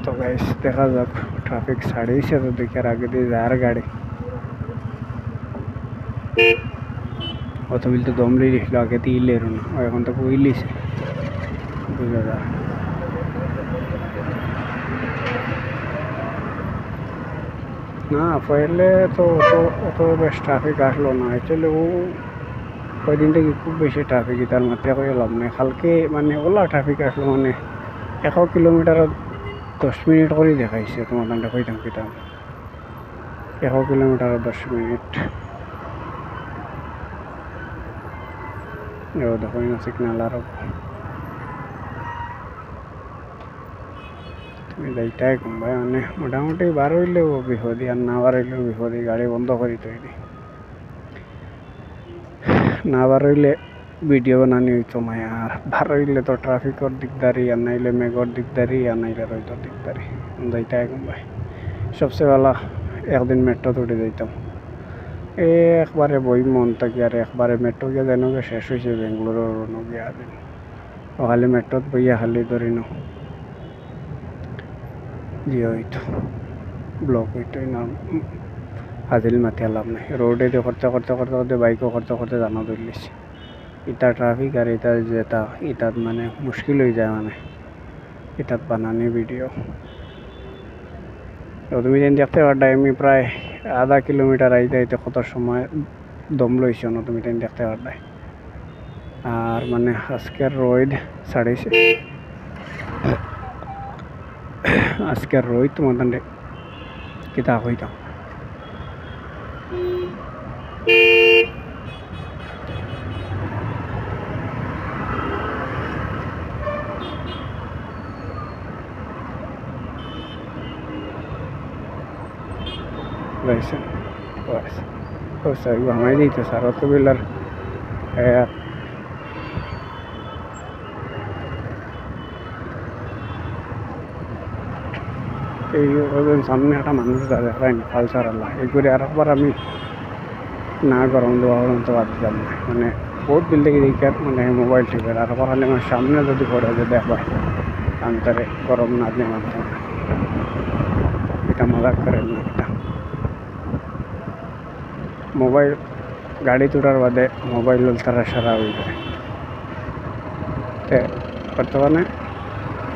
তো গাইস দেখা যাক ট্রাফিক ছাড়িয়েছে তো দেখি আর আগে দিয়ে যায় আর গাড়ি অত বিল তো দমলি লিখলো আগে দিয়ে ইলের না এখন তো ইলিছে বুঝা যায় না পহলে তো অত বেশ ট্রাফিক আসলো না অ্যাকচুয়ালি ও কয়দিন থেকে খুব বেশি ট্রাফিক তার মাত্রা করে লাভ নেই কালকে মানে ওলা ট্রাফিক আসলো মানে 1 কিলোমিটারত 10 মিনিট করে দেখাইছে তোমার দান্ডা কইতাম কিতাম 1 কিলোমিটার 10 মিনিট দেখো না সিগনাল আরো তুমি যাইটাই কম ভাই মানে মোটামুটি বার হইলেও বিপদী আর না বার হইলেও বিপদী গাড়ি বন্ধ করি তৈরি না বার হইলে ভিডিও বানানি হইতো মায় আর বার হইলে তো ট্রাফিকর দিকদারি আর নাইলে মেঘর দিকদারি আর নাইলে রইতর দিকদারি যাইটাই কম ভাই সবচেয়ে ভালো একদিন মেট্রোতে উঠে যাইতাম একবারে বই মন থাকি আর একবারে মেট্রো গিয়ে যেন শেষ হয়েছে বেঙ্গালোরের গিয়া দিন ও খালি মেট্রোত বইয়া খালি ধরি ন দিয়ে হইতো ব্লক হইতো না হাজিল মাথিয়া লাভ নাই রোডে দিয়ে করতে করতে করতে করতে বাইকও করতে করতে জানা ধরলিছি ইটা ট্রাফিক আর এটা যেটা ইটাত মানে মুশকিল হয়ে যায় মানে ইটাত বানানি ভিডিও তুমি যেন দেখতে পারটা আমি প্রায় আধা কিলোমিটার আইতে আইতে কত সময় দম লইছো না তুমি যেন দেখতে পারটাই আর মানে আজকের রোদ ছাড়িয়েছে আজকের রোদ তোমার দান্ডে কিতা হইতাম Right. Pues, vamos a ir a Sarroto Villar. এই ওদের সামনে একটা মানুষ দেখায় না কালচার আল্লাহ এই করে আর একবার আমি না গরম দেওয়া তো বাদ দিলাম না মানে বহুত বিল থেকে দেখি মানে মোবাইল টিপে আর একবার হলে আমার সামনে যদি পড়ে যে দেখবা আমি তারে গরম না দিয়ে মানতাম না এটা মজাক করেন না এটা মোবাইল গাড়ি তোলার বাদে মোবাইল তারা সারা হয়ে যায় তো বর্তমানে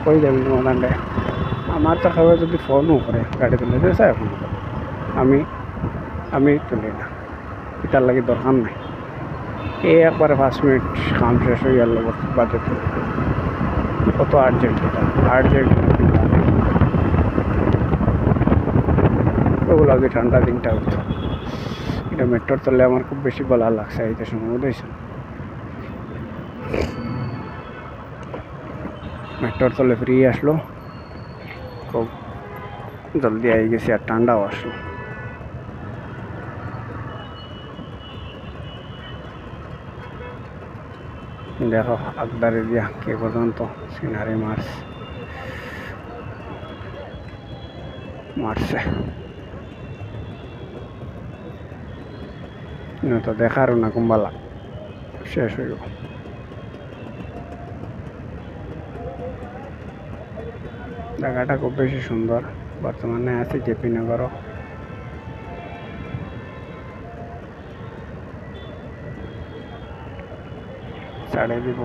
কই যাবি তোমার দান্ডে আমার তো খাবার যদি ফোনও করে গাড়ি তুলে দিয়ে চাই ফোন করে আমি তুলি না এটার লাগে দরকার নাই এই একবারে 5 মিনিট কাম শেষ হয়ে গেল বাদে তুলি কত আর্জেন্ট ওগুলো আগে ঠান্ডা দিনটা হতো এটা মেট্রোর তলে আমার খুব বেশি ভালো লাগছে এইটা সময় দিয়েছে মেট্রোর তলে ফ্রি আসলো খুব জলদি আই গেছি আর ঠান্ডাও আসলো দেখো আকদারে দিয়া কে পর্যন্ত সিনারি মারছে তো দেখারও না কুম্বালা শেষ হইব জায়গাটা খুব বেশি সুন্দর বর্তমানে আছে জেপি নগর ছাড়ে দিব